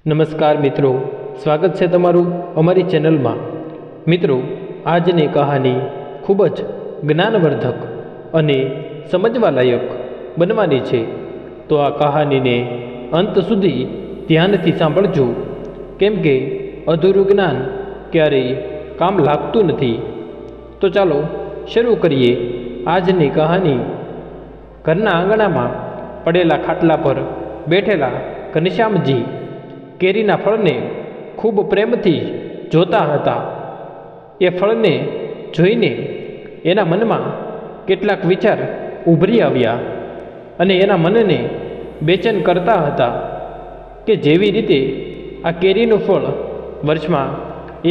નમસ્કાર મિત્રો, સ્વાગત છે તમારું અમારી ચેનલમાં। મિત્રો, આજની કહાની ખૂબ જ જ્ઞાનવર્ધક અને સમજવાલાયક બનવાની છે, તો આ કહાનીને અંત સુધી ધ્યાનથી સાંભળજો, કેમ કે અધૂરું જ્ઞાન ક્યારેય કામ લાગતું નથી। તો ચાલો શરૂ કરીએ આજની કહાની। ઘરના આંગણામાં પડેલા ખાટલા પર બેઠેલા ઘનશ્યામજી કેરીના ફળને ખૂબ પ્રેમથી જોતા હતા। એ ફળને જોઈને એના મનમાં કેટલાક વિચાર ઉભરી આવ્યા અને એના મનને બેચેન કરતા હતા કે જેવી રીતે આ કેરીનું ફળ વર્ષમાં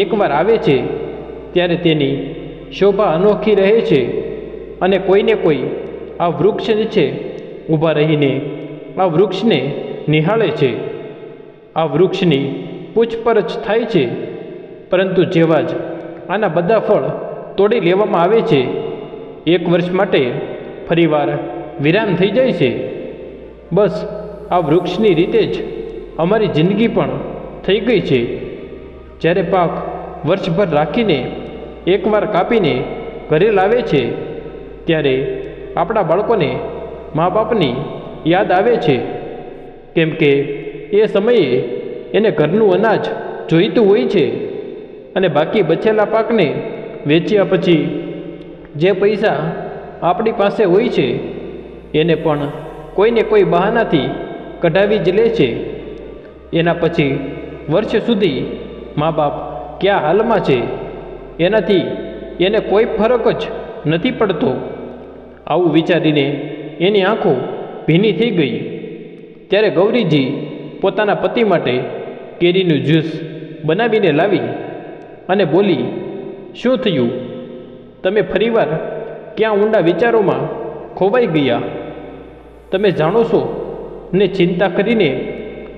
એકવાર આવે છે ત્યારે તેની શોભા અનોખી રહે છે અને કોઈને કોઈ આ વૃક્ષ નીચે ઊભા રહીને આ વૃક્ષને નિહાળે છે, આ વૃક્ષની પૂછપરછ થાય છે, પરંતુ જેવા જ આના બધા ફળ તોડી લેવામાં આવે છે, એક વર્ષ માટે ફરીવાર વિરામ થઈ જાય છે। બસ આ વૃક્ષની રીતે જ અમારી જિંદગી પણ થઈ ગઈ છે। જ્યારે પાક વર્ષભર રાખીને એકવાર કાપીને ઘરે લાવે છે ત્યારે આપણા બાળકોને મા બાપની યાદ આવે છે, કેમ કે એ સમયે એને ઘરનું અનાજ જોઈતું હોય છે અને બાકી બચેલા પાકને વેચ્યા પછી જે પૈસા આપણી પાસે હોય છે એને પણ કોઈને કોઈ બહાનાથી કઢાવી જ લે છે। એના પછી વર્ષ સુધી મા બાપ કયા હાલમાં છે એનાથી એને કોઈ ફરક જ નથી પડતો। આવું વિચારીને એની આંખો ભીની થઈ ગઈ। ત્યારે ગૌરીજી પોતાના પતિ માટે કેરીનું જ્યુસ બનાવીને લાવી અને બોલી, શું થયું? તમે ફરીવાર ક્યાં ઊંડા વિચારોમાં ખોવાઈ ગયા? તમે જાણો છો ને ચિંતા કરીને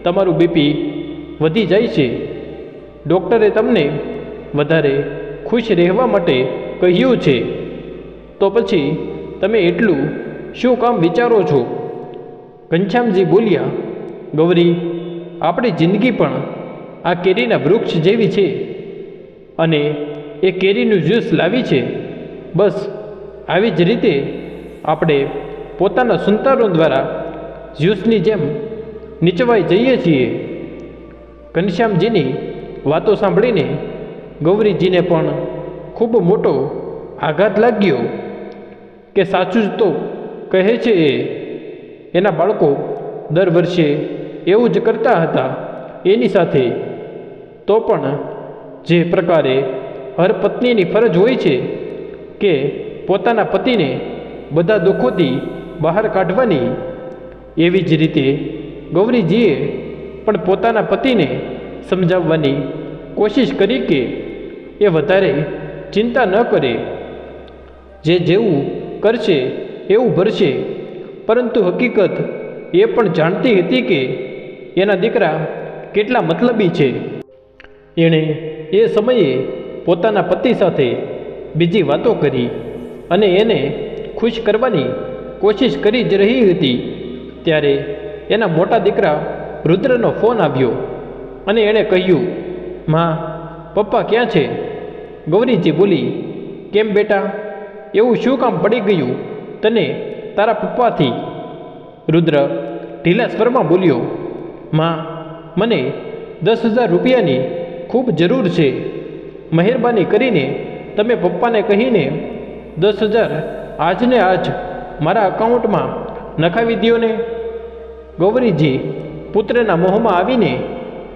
તમારું બીપી વધી જાય છે। ડૉક્ટરે તમને વધારે ખુશ રહેવા માટે કહ્યું છે, તો પછી તમે એટલું શું કામ વિચારો છો? ઘનશ્યામજી બોલ્યા, ગૌરી, આપણી જિંદગી પણ આ કેરીના વૃક્ષ જેવી છે અને એ કેરીનું જ્યુસ લાવી છે। બસ આવી જ રીતે આપણે પોતાના સંતાનો દ્વારા જ્યુસની જેમ નીચવાઈ જઈએ છીએ। ઘનશ્યામજીની વાતો સાંભળીને ગૌરીજીને પણ ખૂબ મોટો આઘાત લાગ્યો કે સાચું જ તો કહે છે એના બાળકો દર વર્ષે એવું જ કરતા હતા એની સાથે। તો પણ જે પ્રકારે હર પત્નીની ફરજ હોય છે કે પોતાના પતિને બધા દુઃખોથી બહાર કાઢવાની, એવી જ રીતે ગૌરીજીએ પણ પોતાના પતિને સમજાવવાની કોશિશ કરી કે એ વધારે ચિંતા ન કરે, જે જેવું કરશે એવું ભરશે। પરંતુ હકીકત એ પણ જાણતી હતી કે એના દીકરા કેટલા મતલબી છે। એણે એ સમયે પોતાના પતિ સાથે બીજી વાતો કરી અને એને ખુશ કરવાની કોશિશ કરી જ રહી હતી। ત્યારે એના મોટા દીકરા રુદ્રનો ફોન આવ્યો અને એણે કહ્યું, માં, પપ્પા ક્યાં છે? ગૌરીજી બોલી, કેમ બેટા, એવું શું કામ પડી ગયું તને તારા પપ્પાથી? રુદ્ર ઢીલા સ્વરમાં બોલ્યો, માં, મને 10,000 રૂપિયાની ખૂબ જરૂર છે। મહેરબાની કરીને તમે પપ્પાને કહીને 10,000 આજને આજ મારા એકાઉન્ટમાં નખાવી દો ને। ગૌરીજી પુત્રના મોહમાં આવીને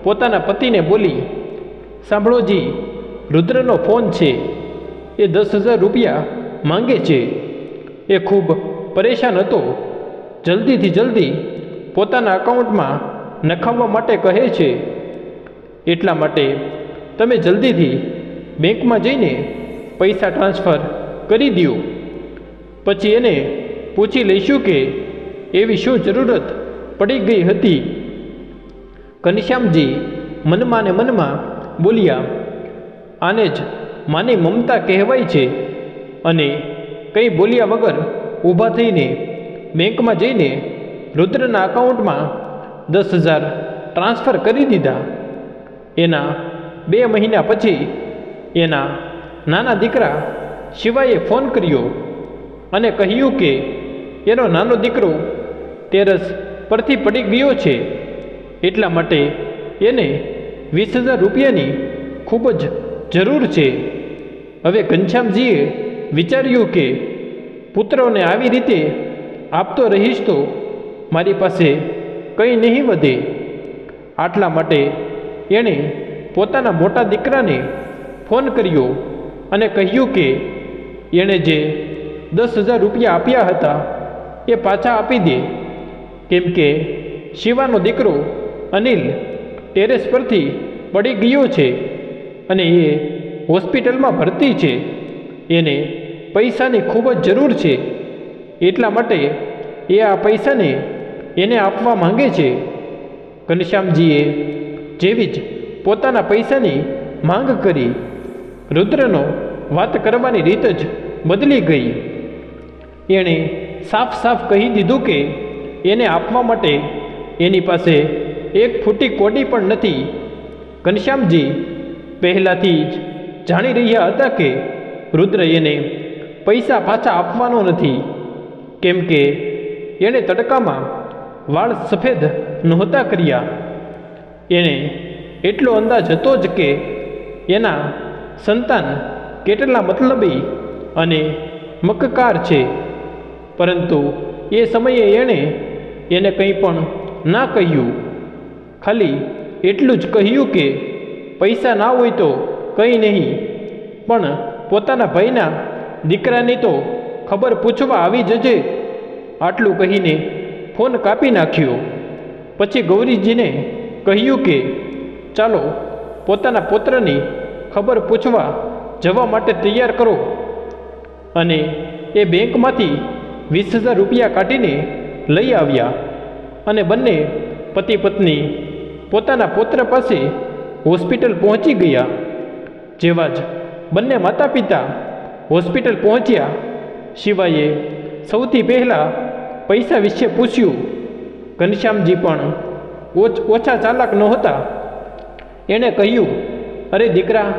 પોતાના પતિને બોલી, સાંભળો જી, રુદ્રનો ફોન છે, એ 10,000 રૂપિયા માંગે છે। એ ખૂબ પરેશાન હતો, જલ્દીથી જલ્દી પોતાના એકાઉન્ટમાં નખાવવા માટે કહે છે। એટલા માટે તમે જલ્દીથી બેંકમાં જઈને પૈસા ટ્રાન્સફર કરી દો, પછી એને પૂછી લઈશું કે એવી શું જરૂરત પડી ગઈ હતી। ઘનશ્યામજી મનમાં ને મનમાં બોલ્યા, આને જ માની મમતા કહેવાય છે। અને કંઈ બોલ્યા વગર ઊભા થઈને બેંકમાં જઈને રુદ્રના એકાઉન્ટમાં 10,000 ટ્રાન્સફર કરી દીધા. એના 2 મહિના પછી એના નાના દીકરા શિવાએ ફોન કર્યો અને કહ્યું કે એનો નાનો દીકરો ટેરેસ પરથી પડી ગયો છે, એટલા માટે એને 20,000 રૂપિયાની ખૂબ જ જરૂર છે. હવે ઘનશ્યામજીએ વિચાર્યું કે પુત્રોને આવી રીતે આપતો રહીશ તો મારી પાસે કંઈ નહીં વધે. આટલા માટે એણે પોતાના મોટા દીકરાને ફોન કર્યો અને કહ્યું કે એણે જે 10,000 રૂપિયા આપ્યા હતા એ પાછા આપી દે, કેમ કે શિવાનો દીકરો અનિલ ટેરેસ પરથી પડી ગયો છે અને એ હોસ્પિટલમાં ભરતી છે. એને પૈસાની ખૂબ જ જરૂર છે, એટલા માટે એ આ પૈસાને એને આપવા માંગે છે. ઘનશ્યામજીએ જેવી જ પોતાના પૈસાની માંગ કરી, રુદ્રનો વાત કરવાની રીત જ બદલી ગઈ. એણે સાફ સાફ કહી દીધું કે એને આપવા માટે એની પાસે 1 ફૂટી કોડી પણ નથી. ઘનશ્યામજી પહેલાંથી જ જાણી રહ્યા હતા કે રુદ્ર એને પૈસા પાછા આપવાનો નથી, કેમ કે એણે તડકામાં વાળ સફેદ નહોતા કર્યા. એણે એટલો અંદાજ હતો જ કે એના સંતાન કેટલા મતલબી અને મક્કાર છે, પરંતુ એ સમયે એણે એને કંઈ પણ ના કહ્યું. ખાલી એટલું જ કહ્યું કે પૈસા ના હોય તો કંઈ નહીં, પણ પોતાના ભાઈના દીકરાની તો ખબર પૂછવા આવી જજે. આટલું કહીને ફોન કાપી નાખ્યો. પછી ગૌરીજીને કહ્યું કે ચાલો પોતાના પુત્રની ખબર પૂછવા જવા માટે તૈયાર કરો. અને એ બેંકમાંથી 20,000 રૂપિયા કાઢીને લઈ આવ્યા અને બંને પતિ પત્ની પોતાના પુત્ર પાસે હોસ્પિટલ પહોંચી ગયા. જેવા જ બંને માતા પિતા હોસ્પિટલ પહોંચ્યા, શિવાએ સૌથી પહેલાં પૈસા વિશે પૂછ્યું. ઘનશ્યામજી પણ ઓછા ચાલાક નહોતા. એણે કહ્યું, અરે દીકરા,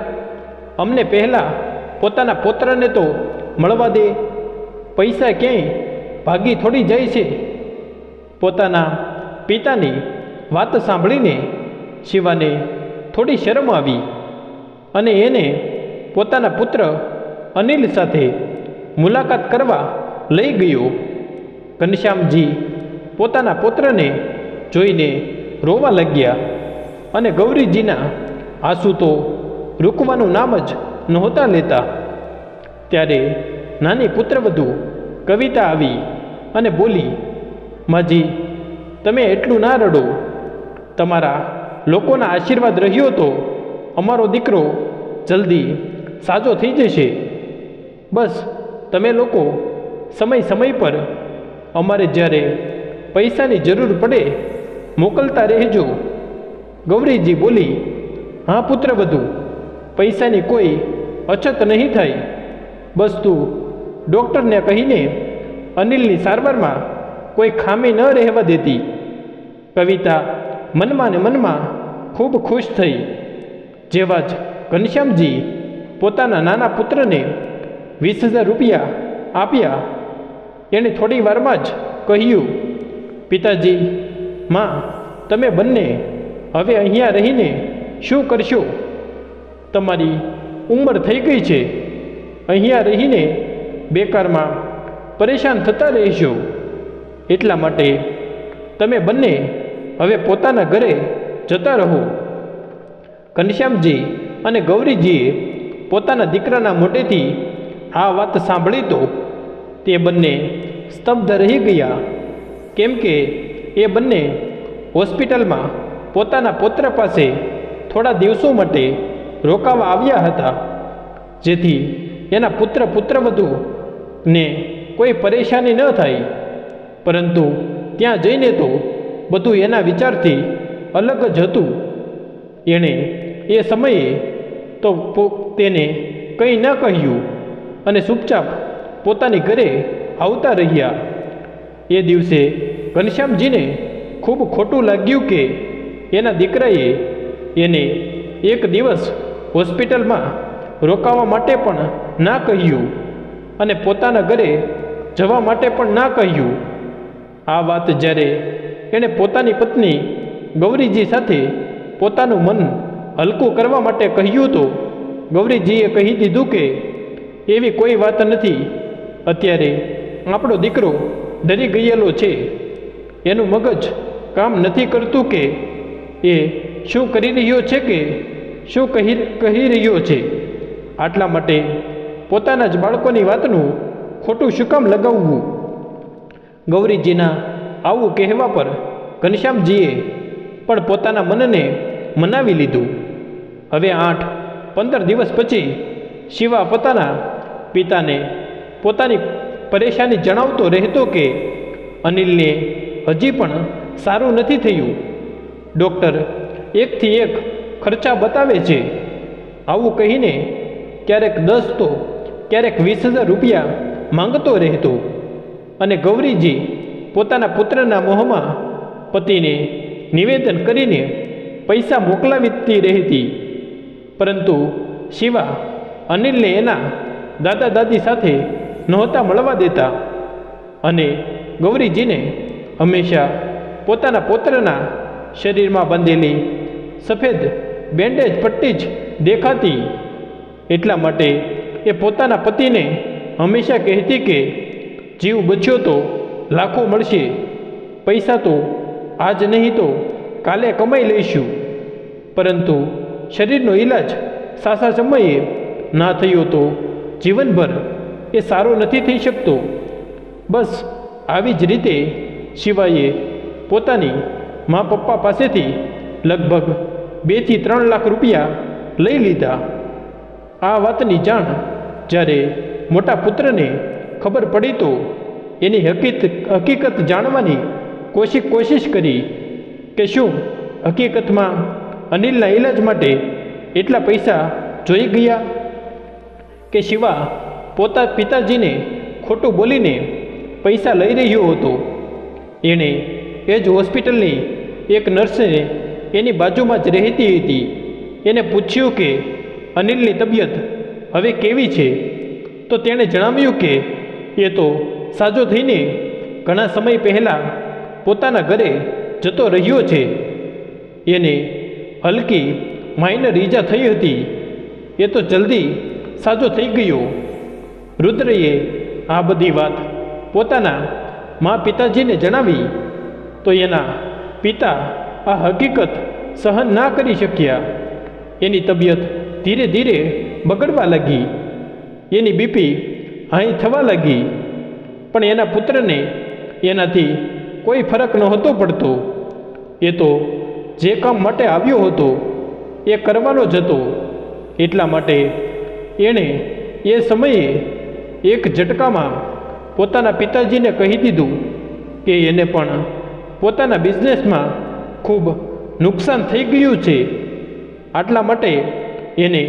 અમને પહેલાં પોતાના પુત્રને તો મળવા દે. પૈસા ક્યાંય ભાગી થોડી જાય છે. પોતાના પિતાની વાત સાંભળીને શિવાને થોડી શરમ આવી અને એને પોતાના પુત્ર અનિલ સાથે મુલાકાત કરવા લઈ ગયો. ઘનશ્યામજી પોતાના પુત્રને જોઈને રોવા લાગ્યા અને ગૌરીજીના આંસુ તો રૂકવાનું નામ જ નહોતા લેતા. ત્યારે નાની પુત્રવધુ કવિતા આવી અને બોલી, માજી, તમે એટલું ના રડો. તમારા લોકોના આશીર્વાદ રહ્યો તો અમારો દીકરો જલ્દી સાજો થઈ જશે. બસ તમે લોકો સમય પર અમારે જ્યારે પૈસાની જરૂર પડે મોકલતા રહેજો. ગૌરીજી બોલી, હા પુત્રવધુ, પૈસાની કોઈ અછત નહીં થાય. બસ તું ડૉક્ટરને કહીને અનિલની સારવારમાં કોઈ ખામી ન રહેવા દેતી. કવિતા મનમાં ને મનમાં ખૂબ ખુશ થઈ. જેવા જ ઘનશ્યામજી પોતાના નાના પુત્રને 20,000 રૂપિયા આપ્યા, એણે થોડી વારમાં જ કહ્યું, પિતાજી, માં, તમે બંને હવે અહીંયા રહીને શું કરશો? તમારી ઉંમર થઈ ગઈ છે. અહીંયા રહીને બેકારમાં પરેશાન થતા રહેશો. એટલા માટે તમે બંને હવે પોતાના ઘરે જતા રહો. ઘનશ્યામજી અને ગૌરીજીએ પોતાના દીકરાના મોઢેથી આ વાત સાંભળી તો તે બંને સ્તબ્ધ રહી ગયા, કેમ કે એ બંને હોસ્પિટલમાં પોતાના પુત્ર પાસે થોડા દિવસો માટે રોકાવા આવ્યા હતા, જેથી એના પુત્રવધુને કોઈ પરેશાની ન થાય. પરંતુ ત્યાં જઈને તો બધું એના વિચારથી અલગ જ હતું. એણે એ સમયે તો તેને કંઈ ન કહ્યું અને ચૂપચાપ પોતાની ઘરે આવતા રહ્યા. એ દિવસે ઘનશ્યામજીને ખૂબ ખોટું લાગ્યું કે એના દીકરાએ એને એક દિવસ હોસ્પિટલમાં રોકાવા માટે પણ ના કહ્યું અને પોતાના ઘરે જવા માટે પણ ના કહ્યું. આ વાત જ્યારે એણે પોતાની પત્ની ગૌરીજી સાથે પોતાનું મન હલકું કરવા માટે કહ્યું તો ગૌરીજીએ કહી દીધું કે એવી કોઈ વાત નથી. અત્યારે આપણો દીકરો ડરી ગયેલો છે. એનું મગજ કામ નથી કરતું કે એ શું કરી રહ્યો છે કે શું કહી રહ્યો છે. આટલા માટે પોતાના જ બાળકોની વાતનું ખોટું શું કામ લગાવવું? ગૌરીજીના આવું કહેવા પર ઘનશ્યામજીએ પણ પોતાના મનને મનાવી લીધું. હવે 8-15 દિવસ પછી શિવા પોતાના પિતાને પોતાની પરેશાની જણાવતો રહેતો કે અનિલને હજી પણ સારું નથી થયું. ડૉક્ટર એકથી એક ખર્ચા બતાવે છે. આવું કહીને ક્યારેક 10 તો ક્યારેક 20,000 રૂપિયા માંગતો રહેતો અને ગૌરીજી પોતાના પુત્રના મોહમાં પતિને નિવેદન કરીને પૈસા મોકલાવીતી રહેતી. પરંતુ શિવા અનિલને એના દાદા દાદી સાથે નહોતા મળવા દેતા અને ગૌરીજીને હંમેશા પોતાના પુત્રના શરીરમાં બાંધેલી સફેદ બેન્ડેજ પટ્ટી જ દેખાતી. એટલા માટે એ પોતાના પતિને હંમેશા કહેતી કે જીવ બચ્યો તો લાખો મળશે. પૈસા તો આજ નહીં તો કાલે કમાઈ લઈશું. પરંતુ શરીરનો ઈલાજ સાસા સમયે ના થયો તો જીવનભર એ સારો નથી થઈ શકતો. બસ આવી જ રીતે શિવાએ પોતાની મા પપ્પા પાસેથી લગભગ 2 થી 3 લાખ રૂપિયા લઈ લીધા. આ વાતની જાણ જ્યારે મોટા પુત્રને ખબર પડી તો એની હકીકત જાણવાની કોશિશ કરી કે શું હકીકતમાં અનિલના ઈલાજ માટે એટલા પૈસા જોઈ ગયા કે શિવા પિતાજીને ખોટું બોલીને પૈસા લઈ રહ્યો હતો. એણે એ જ હોસ્પિટલની એક નર્સને એની બાજુમાં જ રહેતી હતી એને પૂછ્યું કે અનિલની તબિયત હવે કેવી છે તો તેણે જણાવ્યું કે એ તો સાજો થઈને ઘણા સમય પહેલાં પોતાના ઘરે જતો રહ્યો છે. એને હલકી માઇનર ઈજા થઈ હતી. એ તો જલ્દી સાજો થઈ ગયો. રુદ્રએ આ બધી વાત પોતાના પિતાજીને જણાવી તો એના પિતા આ હકીકત સહન ના કરી શક્યા. એની તબિયત ધીરે ધીરે બગડવા લાગી. એની બીપી હાઈ થવા લાગી. પણ એના પુત્રને એનાથી કોઈ ફરક નહોતો પડતો. એ તો જે કામ માટે આવ્યો હતો એ કરવાનો જ હતો. એટલા માટે એણે એ સમયે એક ઝટકામાં પોતાના પિતાજીને કહી દીધું કે એને પણ પોતાના બિઝનેસમાં ખૂબ નુકસાન થઈ ગયું છે. આટલા માટે એને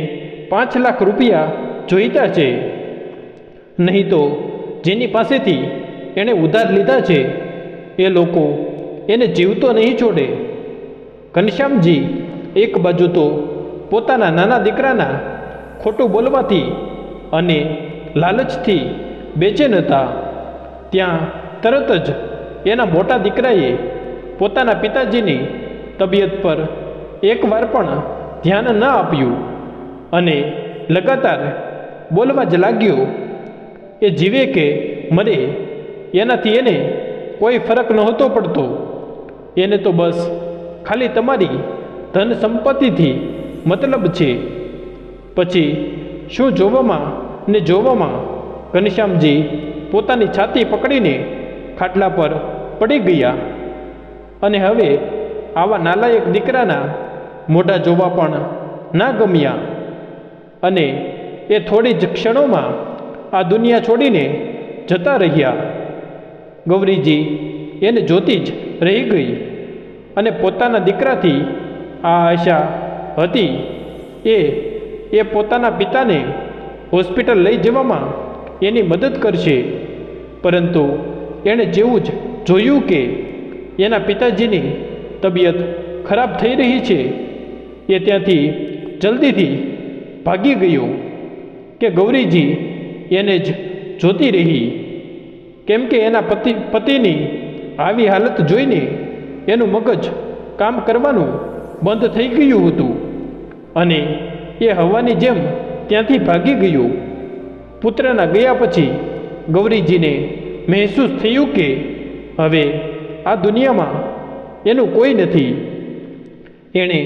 5 લાખ રૂપિયા જોઈતા છે. નહીં તો જેની પાસેથી એણે ઉધાર લીધા છે એ લોકો એને જીવતો નહીં છોડે. ઘનશ્યામજી એક બાજુ તો પોતાના નાના દીકરાના ખોટું બોલવાથી અને લાલચથી બેચેન હતા. ત્યાં તરત જ એના મોટા દીકરાએ પોતાના પિતાજીની તબિયત પર એકવાર પણ ધ્યાન ન આપ્યું અને લગાતાર બોલવા જ લાગ્યો. એ જીવે કે મરે એનાથી એને કોઈ ફરક નહોતો પડતો. એને તો બસ ખાલી તમારી ધન સંપત્તિથી મતલબ છે. પછી શું જોવામાં ઘનશ્યામજી પોતાની છાતી પકડીને ખાટલા પર પડી ગયા અને હવે આવા નાલાયક દીકરાના મોઢા જોવા પણ ના ગમ્યા અને એ થોડી જ ક્ષણોમાં આ દુનિયા છોડીને જતા રહ્યા. ગૌરીજી એને જોતી જ રહી ગઈ અને પોતાના દીકરાથી આ આશા હતી એ પોતાના પિતાને હોસ્પિટલ લઈ જવામાં એની મદદ કરશે. પરંતુ એણે જેવું જ જોયું કે એના પિતાજીની તબિયત ખરાબ થઈ રહી છે એ ત્યાંથી જલ્દીથી ભાગી ગયો કે ગૌરીજી એને જ જોતી રહી, કેમ કે એના પતિની આવી હાલત જોઈને એનું મગજ કામ કરવાનું બંધ થઈ ગયું હતું અને એ હવાની જેમ ત્યાંથી ભાગી ગયો. પુત્રના ગયા પછી ગૌરીજીને મહેસૂસ થયું કે હવે આ દુનિયામાં એનું કોઈ નથી. એણે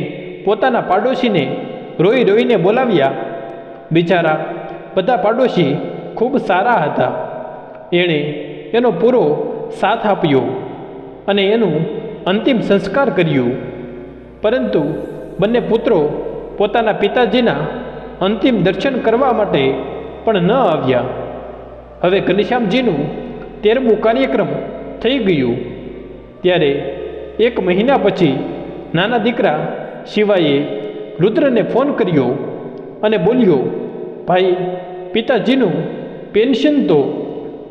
પોતાના પાડોશીને રોઈ રોઈને બોલાવ્યા. બિચારા બધા પાડોશી ખૂબ સારા હતા. એણે એનો પૂરો સાથ આપ્યો અને એનું અંતિમ સંસ્કાર કર્યું. પરંતુ બંને પુત્રો પોતાના પિતાજીના અંતિમ દર્શન કરવા માટે પણ ન આવ્યા. હવે ઘનશ્યામજીનું 13મું કાર્યક્રમ થઈ ગયું. ત્યારે 1 મહિના પછી નાના દીકરા શિવાએ રુદ્રને ફોન કર્યો અને બોલ્યો, ભાઈ, પિતાજીનું પેન્શન તો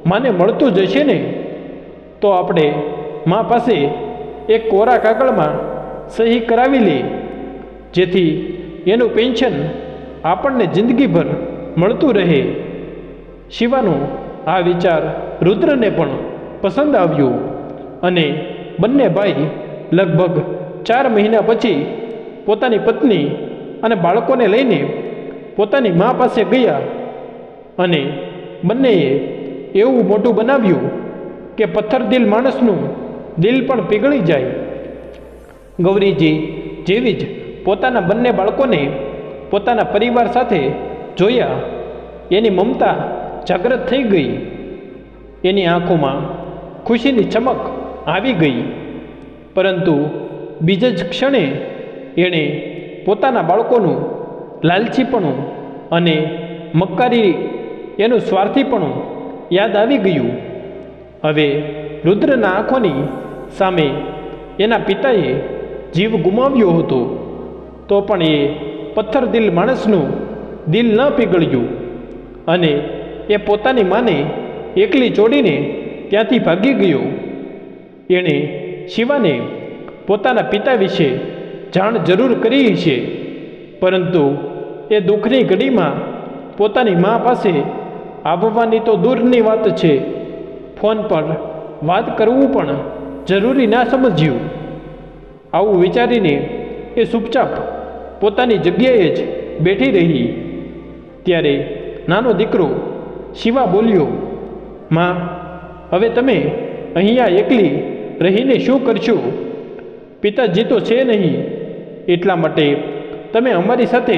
માને મળતું જ હશે ને? તો આપણે મા પાસે એક કોરા કાગળમાં સહી કરાવી લે, જેથી એનું પેન્શન આપણને જિંદગીભર મળતું રહે. શિવાનો આ વિચાર રુદ્રને પણ પસંદ આવ્યો અને બંને ભાઈ લગભગ 4 મહિના પછી પોતાની પત્ની અને બાળકોને લઈને પોતાની મા પાસે ગયા અને બંનેએ એવું મોટું બનાવ્યું કે પથ્થર દિલ માણસનું દિલ પણ પીગળી જાય. ગૌરીજી જેવી જ પોતાના બંને બાળકોને પોતાના પરિવાર સાથે જોયા, એની મમતા જાગૃત થઈ ગઈ. એની આંખોમાં ખુશીની ચમક આવી ગઈ. પરંતુ બીજા જ ક્ષણે એણે પોતાના બાળકોનું લાલચીપણું અને મક્કારી, એનું સ્વાર્થીપણું યાદ આવી ગયું. હવે રુદ્રના આંખોની સામે એના પિતાએ જીવ ગુમાવ્યો હતો, તો પણ એ પથ્થર દિલ માણસનું દિલ ન પીગળ્યું અને એ પોતાની માને એકલી છોડીને ત્યાંથી ભાગી ગયો. એણે શિવાને પોતાના પિતા વિશે જાણ જરૂર કરી છે, પરંતુ એ દુઃખની ઘડીમાં પોતાની મા પાસે આવવાની તો દૂરની વાત છે, ફોન પર વાત કરવું પણ જરૂરી ના સમજ્યું. આવું વિચારીને એ ચૂપચાપ પોતાની જગ્યાએ જ બેઠી રહી. ત્યારે નાનો દીકરો શિવા બોલ્યો, માં, હવે તમે અહીંયા એકલી રહીને શું કરશો? પિતાજી તો છે નહીં, એટલા માટે તમે અમારી સાથે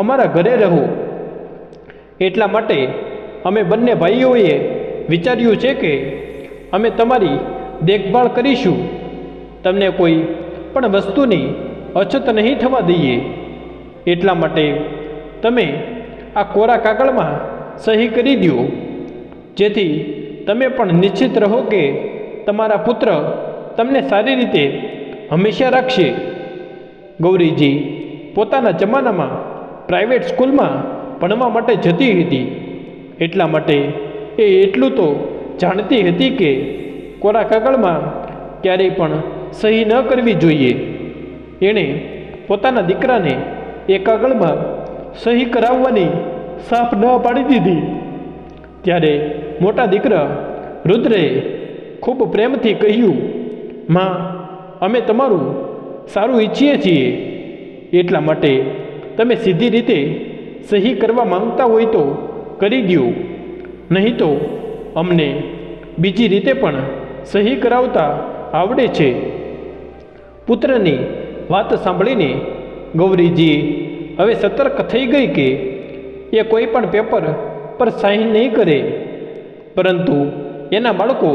અમારા ઘરે રહો. એટલા માટે અમે બંને ભાઈઓએ વિચાર્યું છે કે અમે તમારી દેખભાળ કરીશું. તમને કોઈ પણ વસ્તુની અછત નહીં થવા દઈએ. એટલા માટે તમે આ કોરા કાગળમાં સહી કરી દો, જેથી તમે પણ નિશ્ચિત રહો કે તમારા પુત્ર તમને સારી રીતે હંમેશા રાખશે. ગૌરીજી પોતાના જમાનામાં પ્રાઇવેટ સ્કૂલમાં ભણવા માટે જતી હતી, એટલા માટે એ એટલું તો જાણતી હતી કે કોરા કાગળમાં ક્યારેય પણ સહી ન કરવી જોઈએ. એણે પોતાના દીકરાને એ કાગળમાં સહી કરાવવાની સાફ ન પાડી દીધી. ત્યારે મોટા દીકરા રુદ્રે ખૂબ પ્રેમથી કહ્યું, માં, અમે તમારું સારું ઈચ્છીએ છીએ, એટલા માટે તમે સીધી રીતે સહી કરવા માંગતા હોય તો કરી દો, નહીં તો અમને બીજી રીતે પણ સહી કરાવતા આવડે છે. પુત્રની વાત સાંભળીને ગૌરીજી હવે સતર્ક થઈ ગઈ કે એ કોઈ પણ પેપર પર સાઇન નહીં કરે, પરંતુ એના બાળકો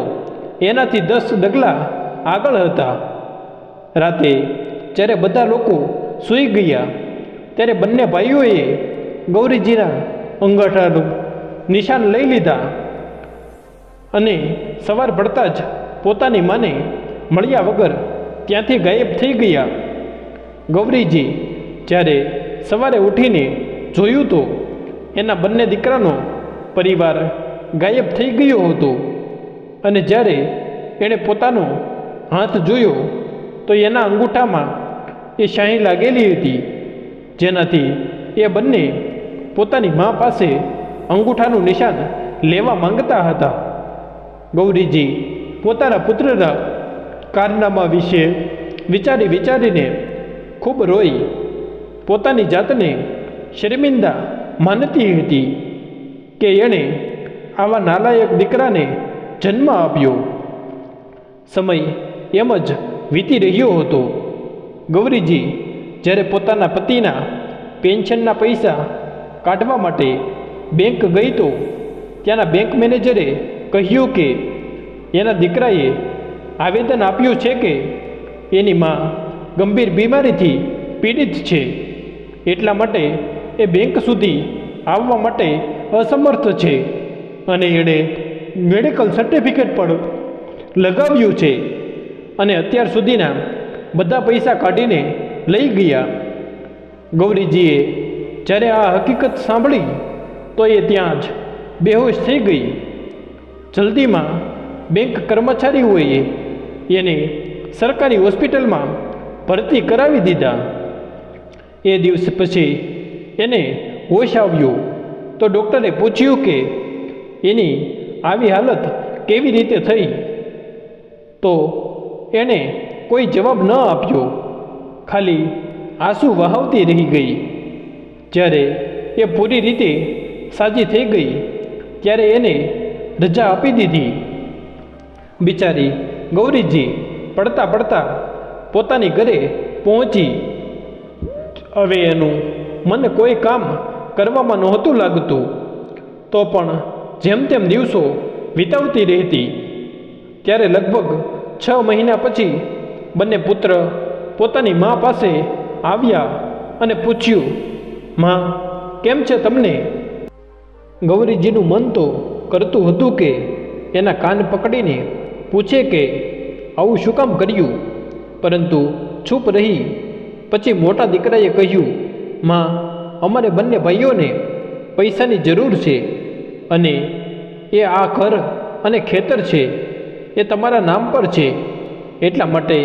એનાથી 10 ડગલા આગળ હતા. રાતે જ્યારે બધા લોકો સૂઈ ગયા, ત્યારે બંને ભાઈઓએ ગૌરીજીના અંગૂઠાનું નિશાન લઈ લીધા અને સવાર પડતા જ પોતાની માને મળ્યા વગર ત્યાંથી ગાયબ થઈ ગયા. ગૌરીજી જ્યારે સવારે ઉઠીને જોયું તો એના બંને દીકરાનો પરિવાર ગાયબ થઈ ગયો હતો અને જ્યારે એણે પોતાનો હાથ જોયો તો એના અંગૂઠામાં એ શાહી લાગેલી હતી, જેનાથી એ બંને પોતાની મા પાસે અંગૂઠાનું નિશાન લેવા માંગતા હતા. ગૌરીજી પોતાના પુત્રના કારનામા વિશે વિચારીને ખૂબ રોઈ પોતાની જાતને શર્મિંદા માનતી હતી કે એણે આવા નાલાયક દીકરાને જન્મ આપ્યો. સમય એમ જ વીતી રહ્યો હતો. ગૌરીજી જ્યારે પોતાના પતિના પેન્શનના પૈસા કાઢવા માટે બેંક ગઈ તો ત્યાંના બેંક મેનેજરે કહ્યું કે એના દીકરાએ આવેદન આપ્યું છે કે એની મા ગંભીર બીમારીથી પીડિત છે, એટલા માટે એ બેંક સુધી આવવા માટે અસમર્થ છે અને એણે મેડિકલ સર્ટિફિકેટ પણ લગાવ્યું છે અને અત્યાર સુધીના બધા પૈસા કાઢીને લઈ ગયા. ગૌરીજીએ જ્યારે આ હકીકત સાંભળી તો એ ત્યાં જ બેહોશ થઈ ગઈ. જલ્દીમાં બેંક કર્મચારીઓએ એને સરકારી હોસ્પિટલમાં ભરતી કરાવી દીધા. એ દિવસ પછી એને હોશ આવ્યો તો ડૉક્ટરે પૂછ્યું કે એની આવી હાલત કેવી રીતે થઈ, તો એણે કોઈ જવાબ ન આપ્યો, ખાલી આંસુ વહાવતી રહી ગઈ. જ્યારે એ પૂરી રીતે સાજી થઈ ગઈ ત્યારે એને રજા આપી દીધી. બિચારી ગૌરીજી પડતા પડતા પોતાની ઘરે પહોંચી. હવે એનું મન કોઈ કામ કરવામાં નહોતું લાગતું, તો પણ જેમ તેમ દિવસો વિતાવતી રહેતી. ત્યારે લગભગ 6 મહિના પછી બંને પુત્ર પોતાની મા પાસે આવ્યા અને પૂછ્યું, માં, કેમ છે તમને? ગૌરીજીનું મન તો કરતું હતું કે એના કાન પકડીને પૂછે કે આવું શું કામ કર્યું, પરંતુ ચૂપ રહી. પછી મોટા દીકરાએ કહ્યું, માં, અમારે બંને ભાઈઓને પૈસાની જરૂર છે અને એ આ ઘર અને ખેતર છે એ તમારા નામ પર છે, એટલા માટે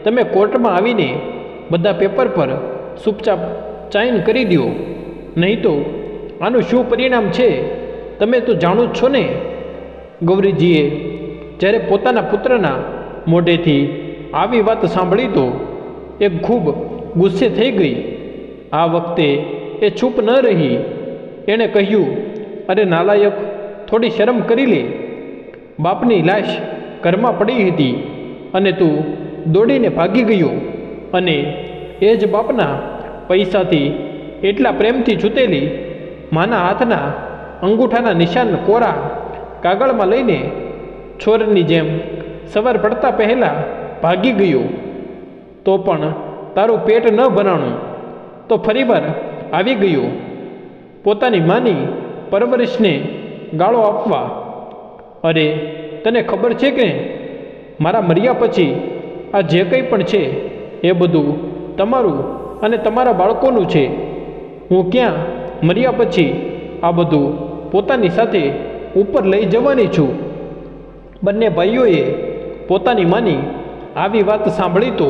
તમે કોર્ટમાં આવીને બધા પેપર પર ચૂપચાપ સાઇન કરી દો, નહીં તો આનું શું પરિણામ છે તમે તો જાણો જ છો ને. ગૌરીજીએ જ્યારે પોતાના પુત્રના મોઢેથી આવી વાત સાંભળી તો એ ખૂબ ગુસ્સે થઈ ગઈ. આ વખતે એ ચૂપ ન રહી. એણે કહ્યું, અરે નાલાયક, થોડી શરમ કરી લે. બાપની લાશ ઘરમાં પડી હતી અને તું દોડીને ભાગી ગયો અને એ જ બાપના પૈસાથી એટલા પ્રેમથી છૂટેલી માના હાથના અંગૂઠાના નિશાન કોરા કાગળમાં લઈને છોરની જેમ સવાર પડતા પહેલાં ભાગી ગયો. તો પણ તારું પેટ ન ભરાણું તો ફરીવાર આવી ગયો પોતાની માની પરવરિશને ગાળો આપવા. અરે, તને ખબર છે કે મારા મર્યા પછી આ જે કંઈ પણ છે એ બધું તમારું અને તમારા બાળકોનું છે. હું ક્યાં મર્યા પછી આ બધું પોતાની સાથે ઉપર લઈ જવાની છું. બંને ભાઈઓએ પોતાની માની આવી વાત સાંભળી તો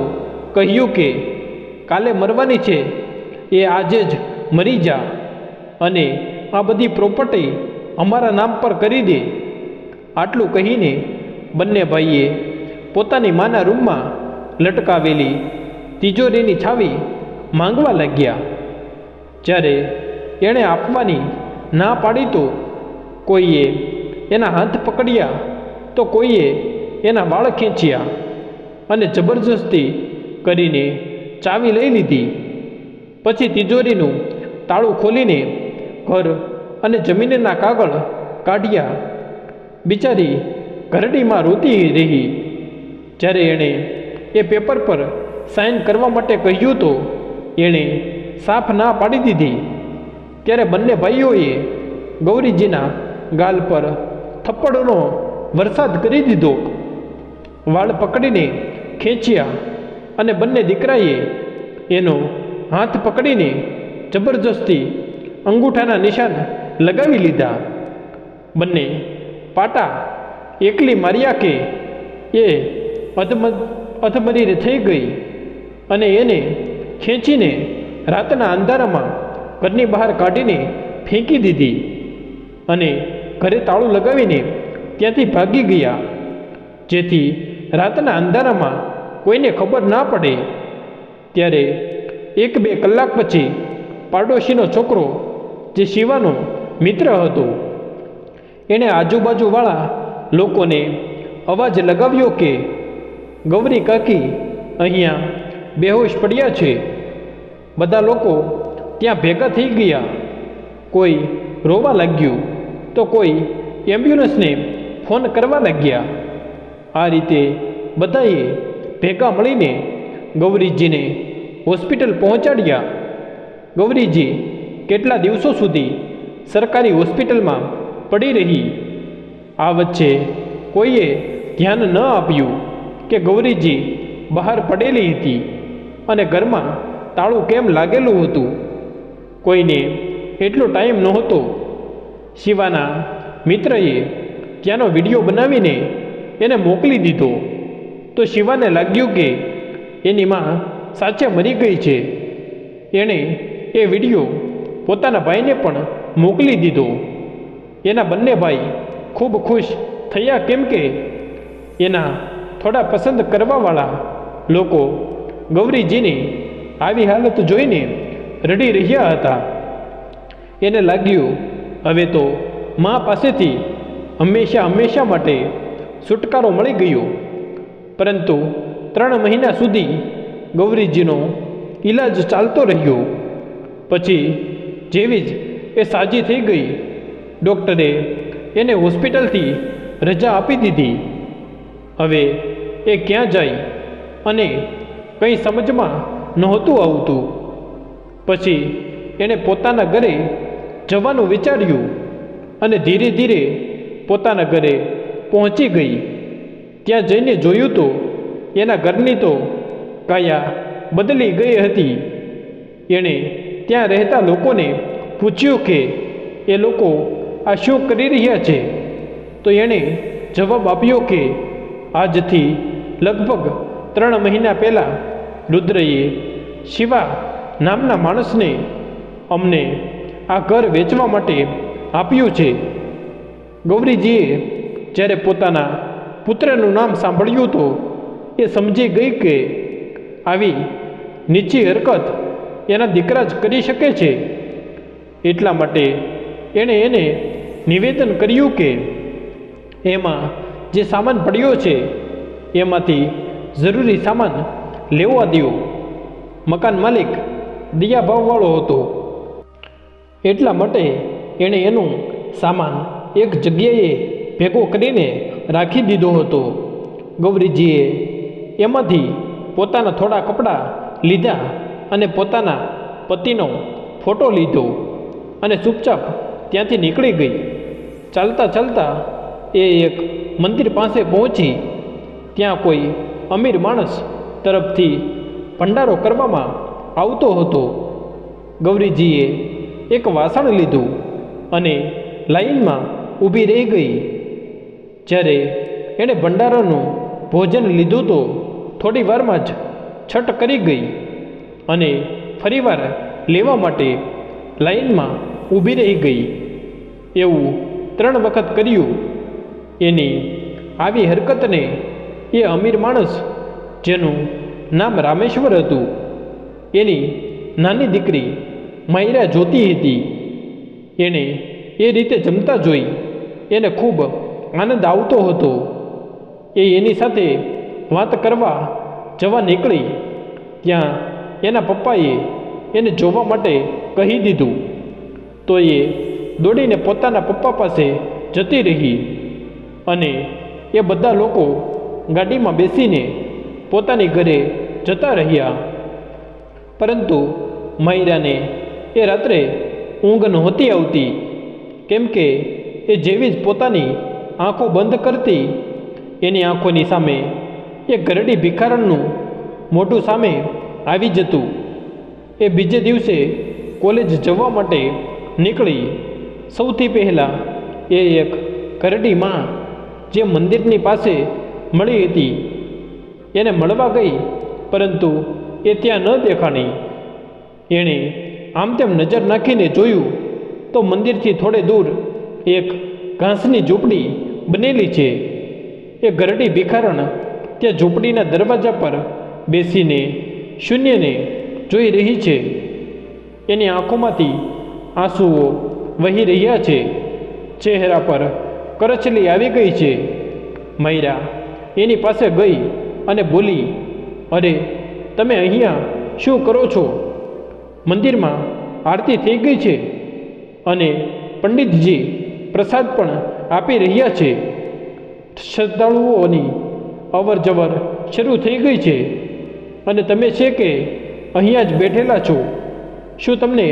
કહ્યું કે કાલે મરવાની છે એ આજે જ મરી જા અને આ બધી પ્રોપર્ટી અમારા નામ પર કરી દે. આટલું કહીને બંને ભાઈએ પોતાની માના રૂમમાં લટકાવેલી તિજોરીની છાવી માંગવા લાગ્યા. જ્યારે એણે આપવાની ના પાડી તો કોઈએ એના હાથ પકડ્યા તો કોઈએ એના વાળ ખેંચ્યા અને જબરજસ્તી કરીને ચાવી લઈ લીધી. પછી તિજોરીનું તાળું ખોલીને ઘર અને જમીનના કાગળ કાઢ્યા. બિચારી ઘરડીમાં રોતી રહી. જ્યારે એણે એ પેપર પર સાઇન કરવા માટે કહ્યું તો એણે સાફ ના પાડી દીધી. ત્યારે બંને ભાઈઓએ ગૌરીજીના ગાલ પર થપ્પડોનો વરસાદ કરી દીધો. વાળ પકડીને ખેંચ્યા અને બંને દીકરાએ એનો હાથ પકડીને જબરજસ્તી અંગૂઠાના નિશાન લગાવી લીધા. બંને પાટા એકલી માર્યા કે એ અધમરી થઈ ગઈ અને એને ખેંચીને રાતના અંધારામાં ઘરની બહાર કાઢીને ફેંકી દીધી અને ઘરે તાળું લગાવીને ત્યાંથી ભાગી ગયા, જેથી રાતના અંધારામાં કોઈને ખબર ના પડે. ત્યારે 1-2 કલાક પછી પાડોશીનો છોકરો, જે શિવાનો મિત્ર હતો, એણે આજુબાજુવાળા લોકોને અવાજ લગાવ્યો કે ગૌરી કાકી અહીંયા બેહોશ પડ્યા છે. બધા લોકો ત્યાં ભેગા થઈ ગયા. કોઈ રોવા લાગ્યું તો કોઈ એમ્બ્યુલન્સને ફોન કરવા લાગ્યા. આ રીતે બધાએ ભેગા મળીને ગૌરીજીને હોસ્પિટલ પહોંચાડ્યા. ગૌરીજી કેટલા દિવસો સુધી સરકારી હોસ્પિટલમાં પડી રહી. આ વચ્ચે કોઈએ ધ્યાન ન આપ્યું કે ગૌરીજી બહાર પડેલી હતી અને ઘરમાં તાળું કેમ લાગેલું હતું. કોઈને એટલો ટાઈમ નહોતો. શિવાના મિત્રએ ત્યાંનો વિડીયો બનાવીને એને મોકલી દીધો. તો શિવાને લાગ્યું કે એની માં સાચે મરી ગઈ છે. એણે એ વિડીયો પોતાના ભાઈને પણ મોકલી દીધો. એના બંને ભાઈ ખૂબ ખુશ થયા, કેમ કે એના થોડા પસંદ કરવાવાળા લોકો ગૌરીજીની આવી હાલત જોઈને રડી રહ્યા હતા. એને લાગ્યું હવે તો મા પાસેથી હંમેશા માટે છુટકારો મળી ગયો. પરંતુ 3 મહિના સુધી ગૌરીજીનો ઈલાજ ચાલતો રહ્યો. પછી જેવી જ એ સાજી થઈ ગઈ, ડૉક્ટરે એને હોસ્પિટલથી રજા આપી દીધી. હવે એ ક્યાં જાય અને કંઈ સમજમાં નહોતું આવતું. પછી એણે પોતાના ઘરે જવાનું વિચાર્યું અને ધીરે ધીરે પોતાના ઘરે પહોંચી ગઈ. ત્યાં જઈને જોયું તો એના ઘરની તો કાયા બદલી ગઈ હતી. એણે ત્યાં રહેતા લોકોને પૂછ્યું કે એ લોકો આ શું કરી રહ્યા છે. તો એણે જવાબ આપ્યો કે આજથી લગભગ 3 મહિના પહેલાં રુદ્રએ શિવા નામના માણસને અમને આ ઘર વેચવા માટે આપ્યું છે. ગૌરીજીએ જ્યારે પોતાના પુત્રનું નામ સાંભળ્યું તો એ સમજી ગઈ કે આવી નીચી હરકત એના દીકરા જ કરી શકે છે. એટલા માટે એણે એને નિવેદન કર્યું કે એમાં જે સામાન પડ્યો છે એમાંથી જરૂરી સામાન લેવા દો. મકાન માલિક દયાભાવવાળો હતો, એટલા માટે એણે એનું સામાન એક જગ્યાએ ભેગો કરીને રાખી દીધો હતો. ગૌરીજીએ એમાંથી પોતાના થોડા કપડાં લીધા અને પોતાના પતિનો ફોટો લીધો અને ચૂપચાપ ત્યાંથી નીકળી ગઈ. ચાલતા ચાલતા એ એક મંદિર પાસે પહોંચી. ત્યાં કોઈ અમીર માણસ તરફથી ભંડારો કરવામાં આવતો હતો. ગૌરીજીએ એક વાસણ લીધું અને લાઈનમાં ઊભી રહી ગઈ. જ્યારે એણે ભંડારાનું ભોજન લીધું તો થોડી વારમાં જ છટ કરી ગઈ અને ફરીવાર લેવા માટે લાઈનમાં ઊભી રહી ગઈ. એવું 3 વખત કર્યું. એની આવી હરકતને એ અમીર માણસ, જેનું નામ રામેશ્વર હતું, એની નાની દીકરી માયરા જોતી હતી. એણે એ રીતે જમતા જોઈ એને ખૂબ આનંદ આવતો હતો. એ એની સાથે વાત કરવા જવા નીકળી. ત્યાં એના પપ્પાએ એને જોવા માટે કહી દીધું. તો એ દોડીને પોતાના પપ્પા પાસે જતી રહી અને એ બધા લોકો ગાડીમાં બેસીને પોતાની ઘરે જતા રહ્યા. પરંતુ માયરાને એ રાત્રે ઊંઘ નહોતી આવતી, કેમ કે એ જેવી જ પોતાની આંખો બંધ કરતી, એની આંખોની સામે એ ઘરડી ભિખારણનું મોઢું સામે આવી જતું. એ બીજે દિવસે કોલેજ જવા માટે નીકળી. સૌથી પહેલાં એ એક ઘરડી માં જે મંદિરની પાસે મળી હતી એને મળવા ગઈ, પરંતુ એ ત્યાં ન દેખાણી. એણે આમ તેમ નજર નાખીને જોયું તો મંદિરથી થોડે દૂર એક ઘાસની ઝૂંપડી બનેલી છે. એ ઘરડી ભિખારણ ત્યાં ઝૂંપડીના દરવાજા પર બેસીને શૂન્યને જોઈ રહી છે. એની આંખોમાંથી આંસુઓ વહી રહ્યા છે. ચહેરા પર કરચલી આવી ગઈ છે. માયરા એની પાસે ગઈ અને બોલી, અરે તમે અહીંયા શું કરો છો? મંદિરમાં આરતી થઈ ગઈ છે અને પંડિતજી પ્રસાદ પણ આપી રહ્યા છે. શ્રદ્ધાળુઓની અવર જવર શરૂ થઈ ગઈ છે અને તમે છે કે અહીંયા જ બેઠેલા છો. શું તમને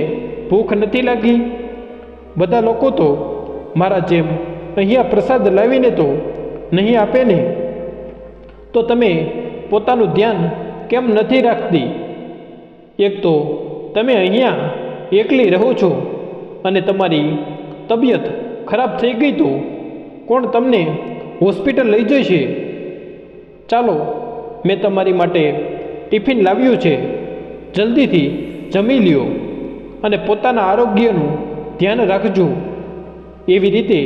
ભૂખ નથી લાગી? બધા લોકો તો મારા જેમ અહીંયા પ્રસાદ લાવીને તો નહીં આપે ને. તો તમે પોતાનું ધ્યાન કેમ નથી રાખતી? એક તો તમે અહીંયા એકલી રહો છો અને તમારી તબિયત ખરાબ થઈ ગઈ તો કોણ તમને હોસ્પિટલ લઈ જશે? ચાલો, મેં તમારી માટે ટિફિન લાવ્યું છે, જલ્દીથી જમી લ્યો અને પોતાના આરોગ્યનું ધ્યાન રાખજો. એવી રીતે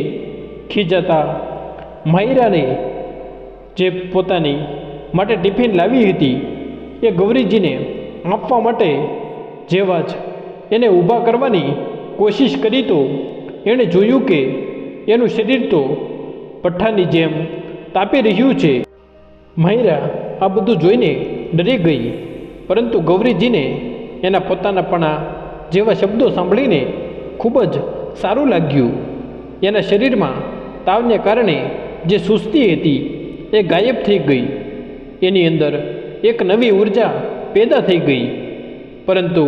ખીજાતા માયરાને જે પોતાની માટે ટિફિન લાવી હતી એ ગૌરીજીને આપવા માટે જેવા જ એને ઊભા કરવાની કોશિશ કરી તો એણે જોયું કે એનું શરીર તો પઠ્ઠાની જેમ તાપી રહ્યું છે. માયરા આ બધું જોઈને ડરી ગઈ, પરંતુ ગૌરીજીને એના પોતાનાપણા જેવા શબ્દો સાંભળીને ખૂબ જ સારું લાગ્યું. એના શરીરમાં તાવને કારણે જે સુસ્તી હતી એ ગાયબ થઈ ગઈ. એની અંદર એક નવી ઉર્જા પેદા થઈ ગઈ. પરંતુ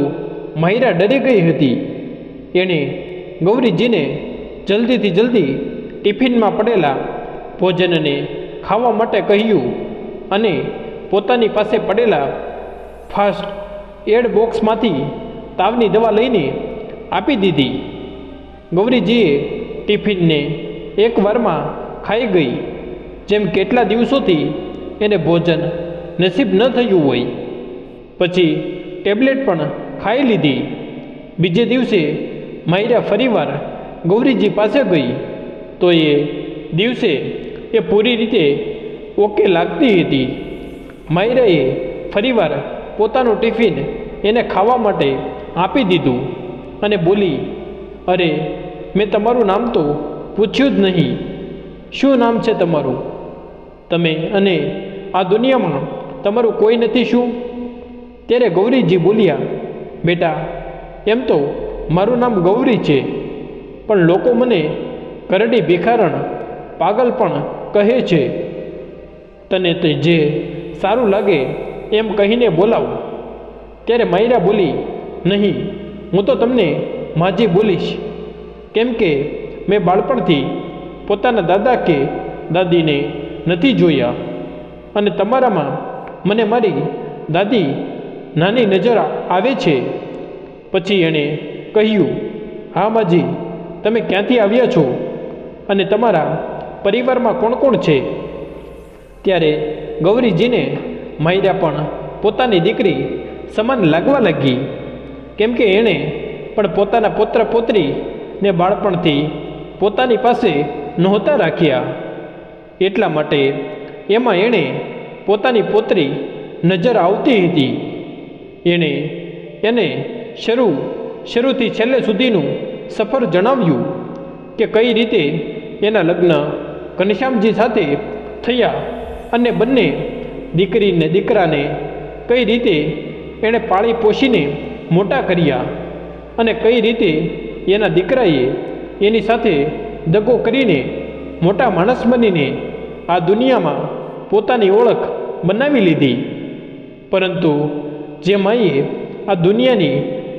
માયરા ડરી ગઈ હતી. એણે ગૌરીજીને જલ્દીથી જલ્દી ટિફિનમાં પડેલા ભોજનને ખાવા માટે કહ્યું અને પોતાની પાસે પડેલા ફાસ્ટ એડ બોક્સમાંથી તાવની દવા લઈને આપી દીધી. ગૌરીજીએ ટિફિનને એકવારમાં ખાઈ ગઈ. જેમ કેટલા દિવસોથી એને ભોજન નસીબ ન થયું હોય. પછી ટેબ્લેટ પણ ખાઈ લીધી. બીજે દિવસે માયરા ફરીવાર ગૌરીજી પાસે ગઈ તો એ દિવસે એ પૂરી રીતે ઓકે લાગતી હતી. માયરાએ ફરીવાર પોતાનું ટિફિન એને ખાવા માટે આપી દીધું અને બોલી, અરે મેં તમારું નામ તો પૂછ્યું જ નહીં. શું નામ છે તમારું? તમે અને આ દુનિયામાં તમારું કોઈ નથી શું? ત્યારે ગૌરીજી બોલ્યા, બેટા, એમ તો મારું નામ ગૌરી છે, પણ લોકો મને કરડી ભિખારણ, પાગલ પણ કહે છે. તને તે જે સારું લાગે એમ કહીને બોલાવ. ત્યારે માયરા બોલી, નહીં, હું તો તમને માજી બોલીશ, કેમ કે મેં બાળપણથી પોતાના દાદા કે દાદીને નથી જોયા અને તમારામાં મને મારી દાદી નાની નજર આવે છે. પછી એણે કહ્યું, હા માજી, તમે ક્યાંથી આવ્યા છો અને તમારા પરિવારમાં કોણ કોણ છે? ત્યારે ગૌરીજીને માયરા પણ પોતાની દીકરી સમાન લાગવા લાગી, કેમ કે એણે પણ પોતાના પુત્ર પુત્રીને બાળપણથી પોતાની પાસે નહોતા રાખ્યા. એટલા માટે એમાં એણે પોતાની પુત્રી નજર આવતી હતી. એણે એને શરૂથી છેલ્લે સુધીનું સફર જણાવ્યું કે કઈ રીતે એના લગ્ન ઘનશ્યામજી સાથે થયા અને બંને દીકરીને દીકરાને કઈ રીતે એણે પાળી પોષીને મોટા કર્યા અને કઈ રીતે એના દીકરાએ એની સાથે દગો કરીને મોટા માણસ બનીને આ દુનિયામાં પોતાની ઓળખ બનાવી લીધી. પરંતુ જે માએ આ દુનિયાની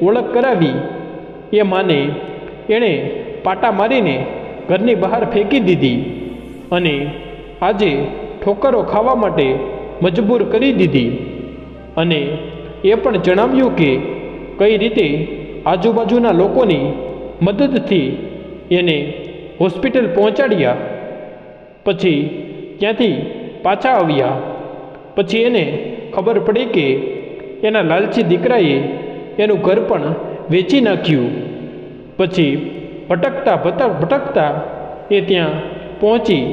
ઓળખ કરાવી એ માને એણે પાટા મારીને ઘરની બહાર ફેંકી દીધી અને આજે ઠોકરો ખાવા માટે મજબૂર કરી દીધી. અને એ પણ જણાવ્યું કે કઈ રીતે આજુબાજુના લોકોની મદદથી એને હોસ્પિટલ પહોંચાડ્યા. પછી ત્યાંથી પાછા આવ્યા. પછી એને ખબર પડી કે એના લાલચી દીકરાએ એનું ઘર પણ વેચી નાખ્યું. પછી ભટકતા ભટકતા એ ત્યાં પહોંચી.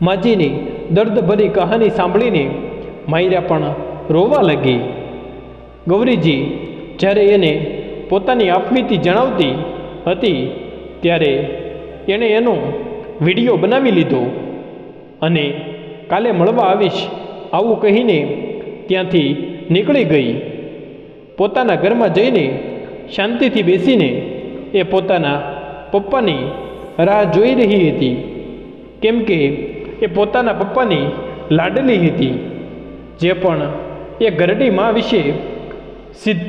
માજીની દર્દભરી કહાની સાંભળીને માયરા પણ રોવા લાગી. ગૌરીજી જ્યારે એને પોતાની આપવીતી જણાવતી હતી ત્યારે એણે એનો વિડીયો બનાવી લીધો અને કાલે મળવા આવીશ આવું કહીને ત્યાંથી નીકળી ગઈ. પોતાના ઘરમાં જઈને શાંતિથી બેસીને એ પોતાના પપ્પાની રાહ જોઈ રહી હતી, કેમ કે એ પોતાના પપ્પાની લાડલી હતી, જે પણ એ ઘરડી મા વિશે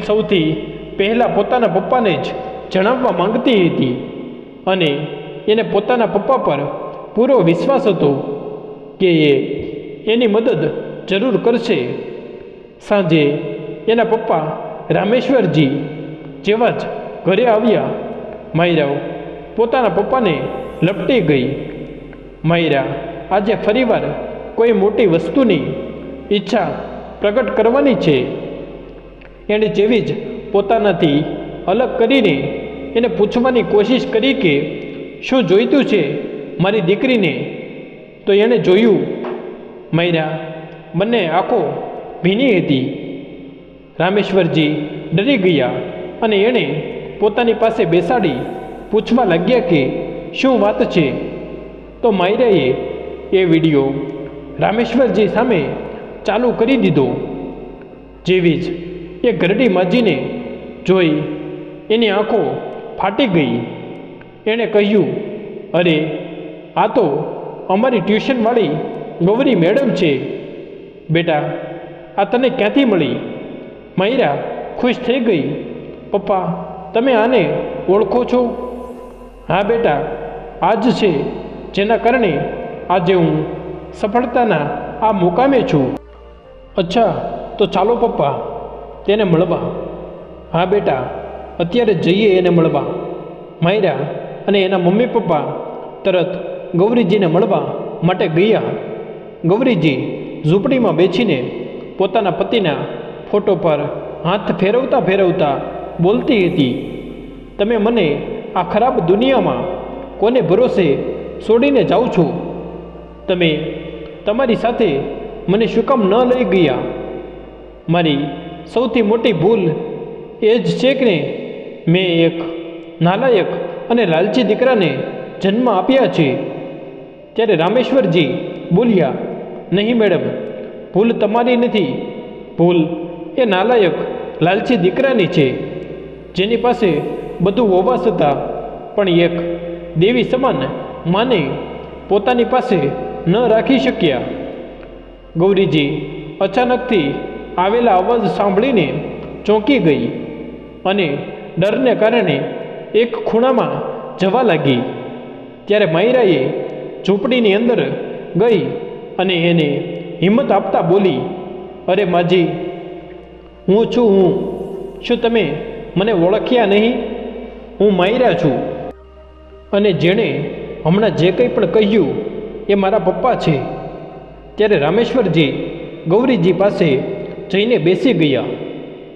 સૌથી પહેલાં પોતાના પપ્પાને જ જણાવવા માંગતી હતી અને એને પોતાના પપ્પા પર પૂરો વિશ્વાસ હતો કે એ એની મદદ જરૂર કરશે. સાંજે એના પપ્પા રામેશ્વરજી જેવા જ ઘરે આવ્યા. માયરા પોતાના પપ્પાને લપટી ગઈ. માયરા આજે ફરીવાર કોઈ મોટી વસ્તુની ઈચ્છા પ્રગટ કરવાની છે. એણે જેવી જ પોતાનાથી અલગ કરીને એને પૂછવાની કોશિશ કરી કે શું જોઈતું છે મારી દીકરીને, તો એણે જોયું માયરા બંને આંખો ભીની હતી. રામેશ્વરજી ડરી ગયા અને એણે પોતાની પાસે બેસાડી પૂછવા લાગ્યા કે શું વાત છે. તો માયરાએ એ વિડીયો રામેશ્વરજી સામે ચાલુ કરી દીધો. જેવી જ એ ઘરડી માજીને જોઈ એની આંખો ફાટી ગઈ. એણે કહ્યું, અરે આ તો અમારી ટ્યુશનવાળી ગૌરી મેડમ છે. બેટા આ તને ક્યાંથી મળી? માયરા ખુશ થઈ ગઈ. પપ્પા તમે આને ઓળખો છો? હા બેટા, આ જ છે જેના કારણે આજે હું સફળતાના આ મુકામે છું. અચ્છા તો ચાલો પપ્પા તેને મળવા. હા બેટા અત્યારે જઈએ એને મળવા. માયરા અને એના મમ્મી પપ્પા તરત ગૌરીજીને મળવા માટે ગયા. ગૌરીજી ઝૂંપડીમાં બેસીને પોતાના પતિના ફોટો પર હાથ ફેરવતા ફેરવતા બોલતી હતી, તમે મને આ ખરાબ દુનિયામાં કોને ભરોસે છોડીને જાઓ છો? તમે તમારી સાથે મને શું કામ ન લઈ ગયા? મારી સૌથી મોટી ભૂલ એ જ છે કે મેં એક નાલાયક અને લાલચી દીકરાને જન્મ આપ્યા છે. ત્યારે રામેશ્વરજી બોલ્યા, નહીં મેડમ, ભૂલ તમારી નથી, ભૂલ એ નાલાયક લાલચી દીકરાની છે, જેની પાસે બધું હોવા છતાં પણ એક દેવી સમાન માને પોતાની પાસે ન રાખી શક્યા. ગૌરીજી અચાનકથી આવેલા અવાજ સાંભળીને ચોંકી ગઈ અને ડરને કારણે એક ખૂણામાં જવા લાગી. ત્યારે માયરાએ ઝૂંપડીની અંદર ગઈ અને એને હિંમત આપતા બોલી, અરે માજી, હું છું. શું તમે મને ઓળખ્યા નહીં? હું માયરા છું અને જેણે હમણાં જે કંઈ પણ કહ્યું એ મારા પપ્પા છે. ત્યારે રામેશ્વરજી ગૌરીજી પાસે જઈને બેસી ગયા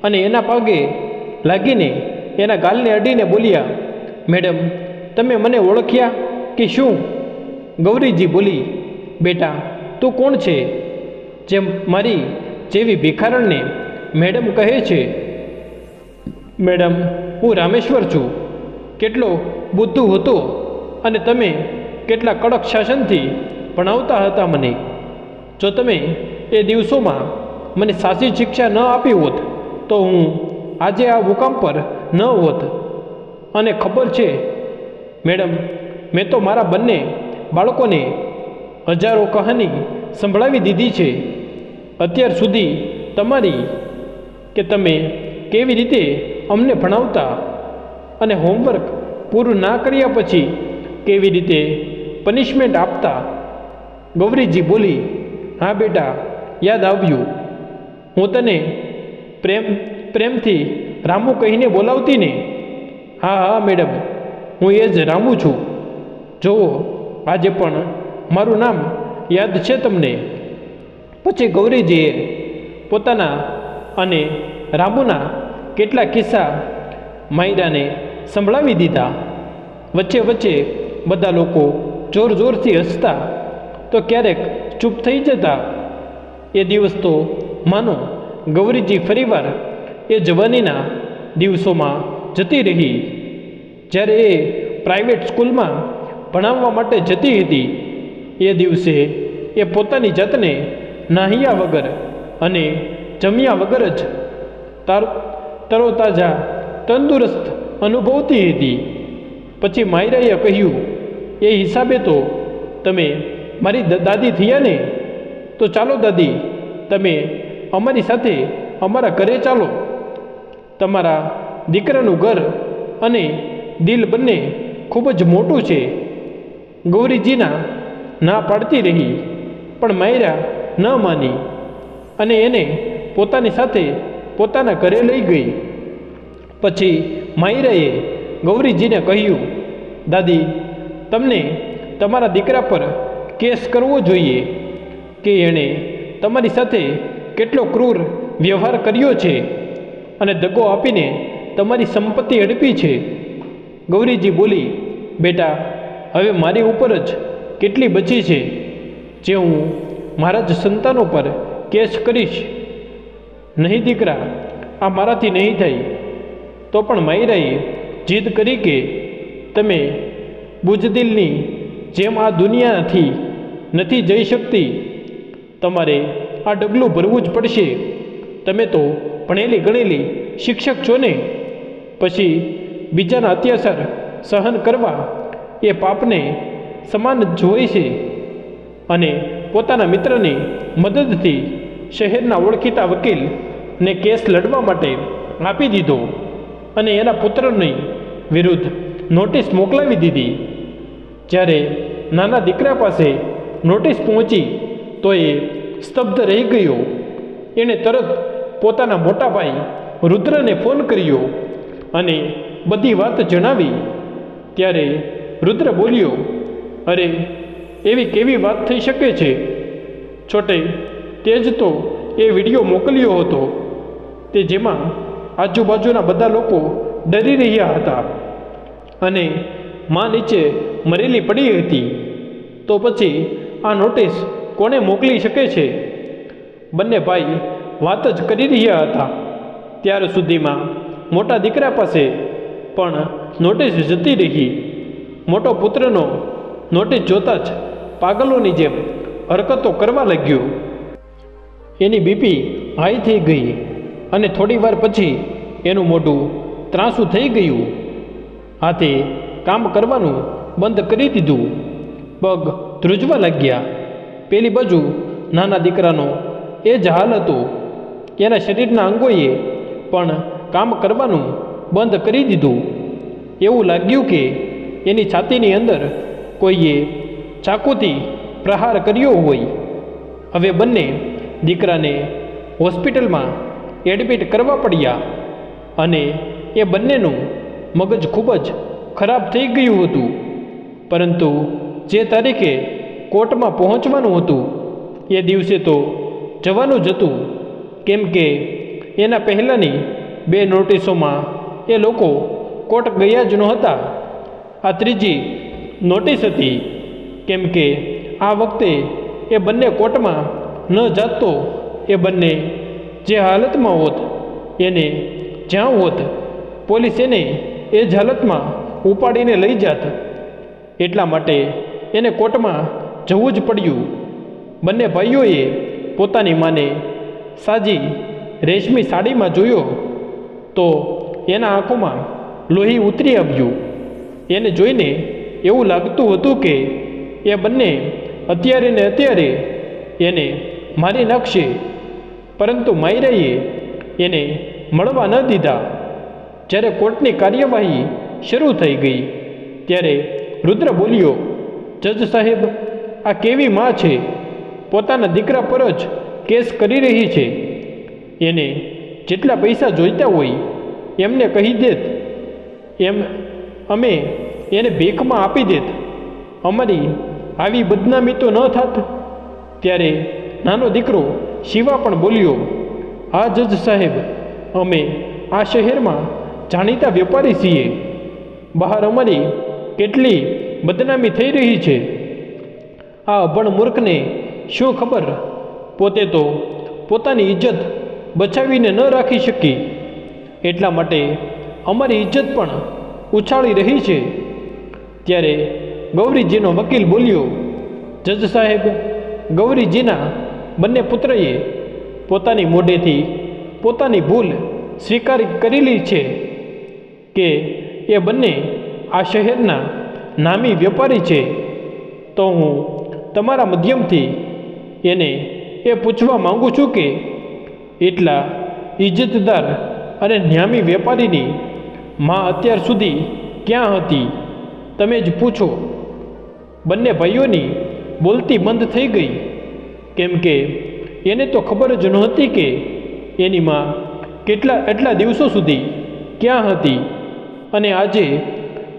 અને એના પગે લાગીને એના ગાલને અડીને બોલ્યા, મેડમ તમે મને ઓળખ્યા કે શું? ગૌરીજી બોલી, બેટા તું કોણ છે જે મારી જેવી ભિખારણને મેડમ કહે છે? મેડમ હું રામેશ્વર છું. કેટલો બુદ્ધુ હતો અને તમે કેટલા કડક શાસનથી ભણાવતા હતા મને. જો તમે એ દિવસોમાં મને સાચી શિક્ષા ન આપી હોત તો હું આજે આ મુકામ પર ન હોત. અને ખબર છે મેડમ, મેં તો મારા બંને બાળકોને હજારો કહાની સંભળાવી દીધી છે અત્યાર સુધી તમારી, કે તમે કેવી રીતે અમને ભણાવતા અને હોમવર્ક પૂરું ના કર્યા પછી કેવી રીતે પનિશમેન્ટ આપતા. ગૌરીજી બોલી, હા બેટા યાદ આવ્યું. હું તને પ્રેમથી રામુ કહીને બોલાવતી ને? હા હા મેડમ, હું એ જ રામુ છું. જુઓ આજે પણ મારું નામ યાદ છે તમને? પછી ગૌરીજીએ પોતાના અને રામુના કેટલાક કિસ્સા માયરાને સંભળાવી દીધા. વચ્ચે વચ્ચે બધા લોકો જોર જોરથી હસતા તો ક્યારેક ચૂપ થઈ જતા. એ દિવસ તો માનો ગૌરીજી ફરીવાર એ જવાનીના દિવસોમાં જતી રહી, જ્યારે એ પ્રાઇવેટ સ્કૂલમાં ભણાવવા માટે જતી હતી. એ દિવસે એ પોતાની જાતને નાહ્યા વગર અને જમ્યા વગર જ તરોતાજા તંદુરસ્ત અનુભવતી હતી. પછી માયરાએ કહ્યું, એ હિસાબે તો તમે મારી દાદી થયા ને, તો ચાલો દાદી, તમે અમારી સાથે અમારા ઘરે ચાલો. તમારા દીકરાનું ઘર અને દિલ બંને ખૂબ જ મોટું છે. ગૌરીજીના ના પાડતી રહી, પણ માયરા ન માની અને એને પોતાની સાથે પોતાના ઘરે લઈ ગઈ. પછી માયરાએ ગૌરીજીને કહ્યું, દાદી, તમને તમારા દીકરા પર કેસ કરવો જોઈએ કે એણે તમારી સાથે કેટલો ક્રૂર વ્યવહાર કર્યો છે અને દગો આપીને તમારી સંપત્તિ હડપી છે. ગૌરીજી બોલી, બેટા, હવે મારી ઉપર જ કેટલી બચી છે જે હું મારા જ સંતાનો પર કેસ કરીશ? નહીં દીકરા, આ મારાથી નહીં થાય. તો પણ માયરાએ જીદ કરી કે તમે બુજદિલની જેમ આ દુનિયાથી નથી જઈ શકતી, તમારે આ ડગલું ભરવું જ પડશે. તમે તો ભણેલી ગણેલી શિક્ષક છો ને, પછી બીજાના અત્યાચાર સહન કરવા એ પાપને સમાન જ હોય છે. અને પોતાના મિત્રની મદદથી શહેરના ઓળખીતા વકીલને કેસ લડવા માટે આપી દીધો અને એના પુત્રની વિરુદ્ધ નોટિસ મોકલાવી દીધી. જ્યારે નાના દીકરા પાસે નોટિસ પહોંચી તો એ સ્તબ્ધ રહી ગયો. એણે તરત પોતાના મોટા ભાઈ રુદ્રને ફોન કર્યો અને બધી વાત જણાવી. ત્યારે રુદ્ર બોલ્યો, અરે, એવી કેવી વાત થઈ શકે છે? છોટે, તે જ તો એ વિડીયો મોકલ્યો હતો તે જેમાં આજુબાજુના બધા લોકો ડરી રહ્યા હતા અને માં નીચે મરેલી પડી હતી. તો પછી આ નોટિસ કોને મોકલી શકે છે? બંને ભાઈ વાત જ કરી રહ્યા હતા. ત્યાર સુધીમાં મોટા દીકરા પાસે પણ નોટિસ જતી રહી. મોટો પુત્રનો નોટિસ જોતાં જ પાગલોની જેમ હરકતો કરવા લાગ્યો. એની બીપી હાઈ થઈ ગઈ અને થોડી વાર પછી એનું મોઢું ત્રાંસું થઈ ગયું. હાથે કામ કરવાનું બંધ કરી દીધું. પગ ધ્રુજવા લાગ્યા. પેલી બાજુ નાના દીકરાનો એ જ હાલ હતો. એના શરીરના અંગોએ પણ કામ કરવાનું બંધ કરી દીધું. એવું લાગ્યું કે એની છાતીની અંદર કોઈએ ચાકુથી પ્રહાર કર્યો હોય. હવે બંને દીકરાને હોસ્પિટલમાં એડમિટ કરવા પડ્યા અને એ બંનેનું મગજ ખૂબ જ ખરાબ થઈ ગયું હતું. પરંતુ જે તારીખે કોર્ટમાં પહોંચવાનું હતું એ દિવસે તો જવાનું જ હતું, કેમ કે એના પહેલાંની 2 નોટિસોમાં એ લોકો કોર્ટ ગયા જ નહોતા. આ ત્રીજી નોટિસ હતી, કેમ કે આ વખતે એ બંને કોર્ટમાં ન જાત તો એ બંને જે હાલતમાં હોત એને જ્યાં હોત પોલીસ એને એ જ હાલતમાં ઉપાડીને લઈ જાત. એટલા માટે એને કોર્ટમાં જવું જ પડ્યું. બંને ભાઈઓએ પોતાની માને સાજી રેશમી સાડીમાં જોયો તો એના આંખોમાં લોહી ઉતરી આવ્યું. એને જોઈને એવું લાગતું હતું કે એ બંને અત્યારે ને અત્યારે એને મારી નાખશે. પરંતુ માયરાએ એને મળવા ન દીધા. જ્યારે કોર્ટની કાર્યવાહી શરૂ થઈ ગઈ ત્યારે રુદ્ર બોલ્યો, જજ સાહેબ, આ કેવી માં છે? પોતાના દીકરા પર જ કેસ કરી રહી છે. એને જેટલા પૈસા જોઈતા હોય એમને કહી દેત, એમ અમે એને ભીખમાં આપી દેત. અમારી આવી બદનામી તો ન થાત. ત્યારે નાનો દીકરો શિવા પણ બોલ્યો, હા જજ સાહેબ, અમે આ શહેરમાં જાણીતા વેપારી છીએ. બહાર અમારી કેટલી બદનામી થઈ રહી છે. આ અભણ મૂર્ખને શું ખબર, પોતે તો પોતાની ઇજ્જત બચાવીને ન રાખી શકી, એટલા માટે અમારી ઇજ્જત પણ ઉછાળી રહી છે. ત્યારે ગૌરીજીનો વકીલ બોલ્યો, જજ સાહેબ, ગૌરીજીના બંને પુત્રએ પોતાની મોઢેથી પોતાની ભૂલ સ્વીકાર કરેલી છે કે એ બંને આ શહેરના નામી વેપારી છે. તો હું તમારા માધ્યમથી એને એ પૂછવા માંગુ છું કે એટલા ઇજ્જતદાર અને નામી વેપારીની માં અત્યાર સુધી ક્યાં હતી? તમે જ પૂછો. બંને ભાઈઓની બોલતી બંધ થઈ ગઈ, કેમ કે એને તો ખબર જ નહોતી કે એની માં એટલા દિવસો સુધી ક્યાં હતી અને આજે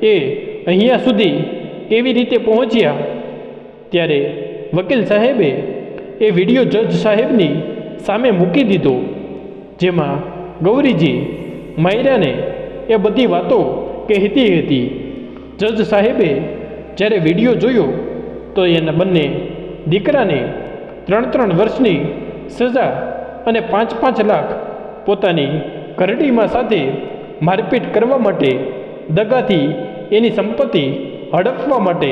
એ અહીંયા સુધી કેવી રીતે પહોંચ્યા. ત્યારે વકીલ સાહેબે એ વિડીયો જજ સાહેબની સામે મૂકી દીધો, જેમાં ગૌરીજી માયરાને એ બધી વાતો કહેતી હતી. જજ સાહેબે જ્યારે વિડીયો જોયો તો એના બંને દીકરાને 3 વર્ષની સજા અને 5 લાખ પોતાની કરડીમાં સાથે મારપીટ કરવા માટે, દગાથી એની સંપત્તિ હડપવા માટે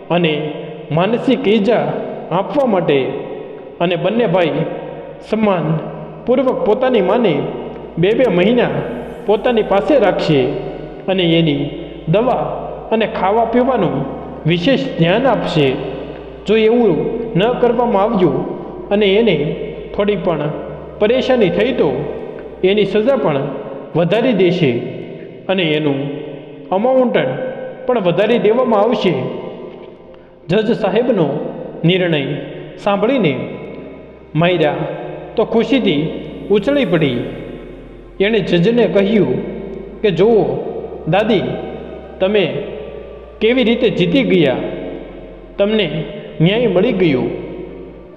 અને માનસિક ઈજા આપવા માટે, અને બંને ભાઈ સન્માનપૂર્વક પોતાની માને 2 મહિના પોતાની પાસે રાખશે અને એની દવા અને ખાવા પીવાનું વિશેષ ધ્યાન આપશે. જો એવું ન કરવામાં આવ્યું અને એને થોડી પણ પરેશાની થઈ તો એની સજા પણ વધારી દેશે અને એનું અમાઉન્ટ પણ વધારી દેવામાં આવશે. જજ સાહેબનો નિર્ણય સાંભળીને માયરા તો ખુશીથી ઉછળી પડી. એણે જજને કહ્યું કે જુઓ દાદી, તમે કેવી રીતે જીતી ગયા. તમને ન્યાય મળી ગયો,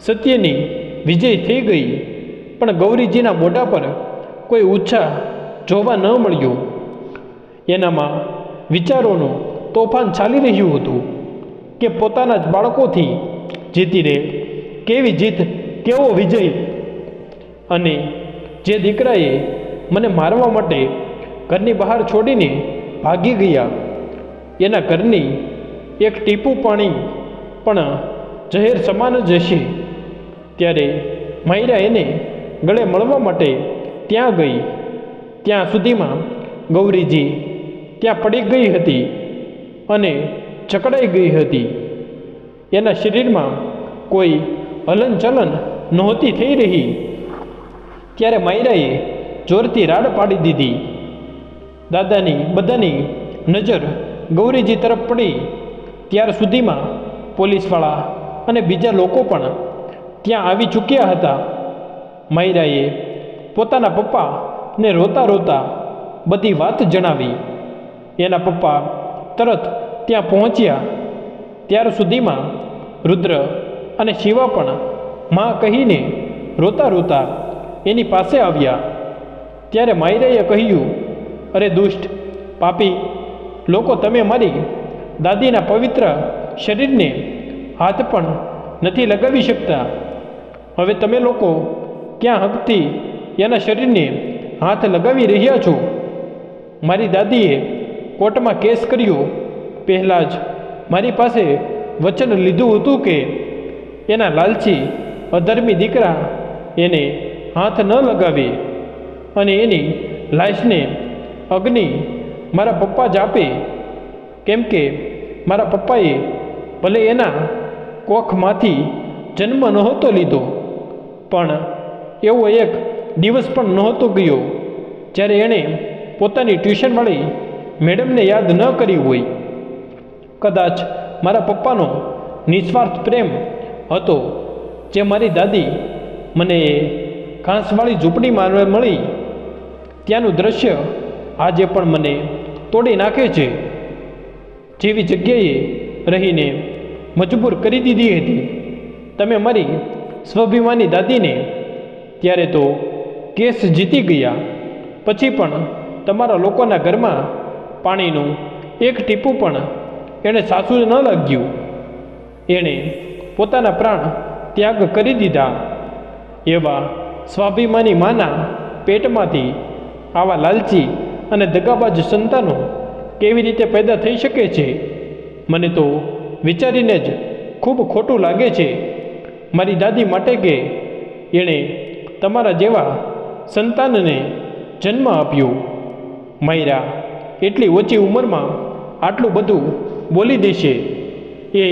સત્યની વિજય થઈ ગઈ. પણ ગૌરીજીના મોઢા પર કોઈ ઉત્સાહ જોવા ન મળ્યો. એનામાં વિચારોનું તોફાન ચાલી રહ્યું હતું કે પોતાના જ બાળકોથી જીતી રહે કેવી જીત, કેવો વિજય. અને જે દીકરાએ મને મારવા માટે ઘરની બહાર છોડીને ભાગી ગયા, એના ઘરની એક ટીપું પાણી પણ જહેર સમાન જ હશે. ત્યારે માયરા એને ગળે મળવા માટે ત્યાં ગઈ. ત્યાં સુધીમાં ગૌરીજી ત્યાં પડી ગઈ હતી અને જકડાઈ ગઈ હતી. એના શરીરમાં કોઈ હલનચલન નહોતી થઈ રહી. ત્યારે માયરાએ જોરથી રાડ પાડી દીધી. દાદાની બધાની નજર ગૌરીજી તરફ પડી. ત્યાર સુધીમાં પોલીસવાળા અને બીજા લોકો પણ ત્યાં આવી ચૂક્યા હતા. માયરાએ પોતાના પપ્પાને રોતા રોતા બધી વાત જણાવી. એના પપ્પા તરત ત્યાં પહોંચ્યા. ત્યાર સુધીમાં રુદ્ર અને શિવા પણ માં કહીને રોતા રોતા એની પાસે આવ્યા. ત્યારે માયરાએ કહ્યું, અરે દુષ્ટ પાપી લોકો, તમે મારી દાદીના પવિત્ર શરીરને હાથ પણ નથી લગાવી શકતા. હવે તમે લોકો ક્યાં હકથી એના શરીરને હાથ લગાવી રહ્યા છો? મારી દાદીએ કોર્ટમાં કેસ કર્યો. પહેલાં જ મારી પાસે વચન લીધું હતું કે એના લાલચી અધર્મી દીકરા એને હાથ ન લગાવે અને એની લાશને અગ્નિ મારા પપ્પા જ આપે. કેમ કે મારા પપ્પાએ ભલે એના કોખમાંથી જન્મ નહોતો લીધો, પણ એવો એક દિવસ પણ નહોતો ગયો જ્યારે એણે પોતાની ટ્યુશનવાળી મેડમને યાદ ન કરી હોય. કદાચ મારા પપ્પાનો નિસ્વાર્થ પ્રેમ હતો જે મારી દાદી મને એ ઘાસવાળી ઝૂંપડીમાં મળી ત્યાંનું દ્રશ્ય આજે પણ મને તોડી નાખે છે. જેવી જગ્યાએ રહીને મજબૂર કરી દીધી હતી તમે મારી સ્વાભિમાની દાદીને. ત્યારે તો કેસ જીતી ગયા પછી પણ તમારા લોકોના ઘરમાં પાણીનું એક ટીપું પણ એણે સાસું ન લાગ્યું. એણે પોતાના પ્રાણ ત્યાગ કરી દીધા. એવા સ્વાભિમાની માના પેટમાંથી આવા લાલચી અને દગાબાજ સંતાનો કેવી રીતે પેદા થઈ શકે છે? મને તો વિચારીને જ ખૂબ ખોટું લાગે છે મારી દાદી માટે કે એણે તમારા જેવા સંતાનને જન્મ આપ્યો. માયરા એટલી ઓછી ઉંમરમાં આટલું બધું બોલી દેશે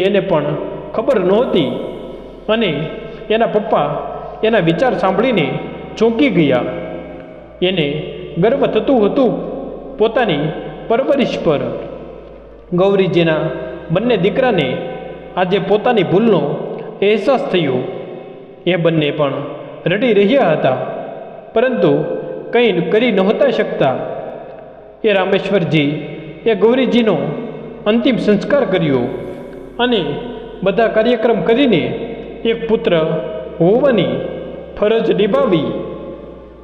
એને પણ ખબર નહોતી. અને એના પપ્પા એના વિચાર સાંભળીને ચોંકી ગયા. એને ગર્વ થતું હતું પોતાની પરવરિશ પર. ગૌરીજીના બંને દીકરાને આજે પોતાની ભૂલનો અહેસાસ થયો. એ બંને પણ રડી રહ્યા હતા, પરંતુ કંઈ કરી નહોતા શકતા. એ રામેશ્વરજી એ ગૌરીજીનો અંતિમ સંસ્કાર કર્યો અને બધા કાર્યક્રમ કરીને એક પુત્ર હોવાની ફરજ નિભાવી.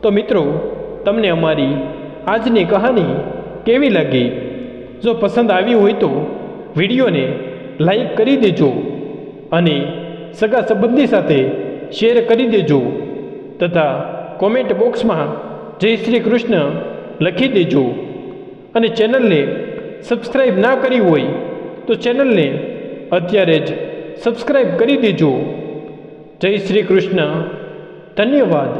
તો મિત્રો, તમને અમારી આજની કહાની કેવી લાગી? જો પસંદ આવી હોય તો વિડીયોને લાઈક કરી દેજો અને સગા સંબંધી સાથે શેર કરી દેજો તથા કોમેન્ટ બોક્સમાં જય શ્રી કૃષ્ણ લખી દેજો. અને ચેનલને સબસ્ક્રાઈબ ના કરી હોય તો ચેનલને અત્યારે જ સબસ્ક્રાઈબ કરી દેજો. જય શ્રી કૃષ્ણ. ધન્યવાદ.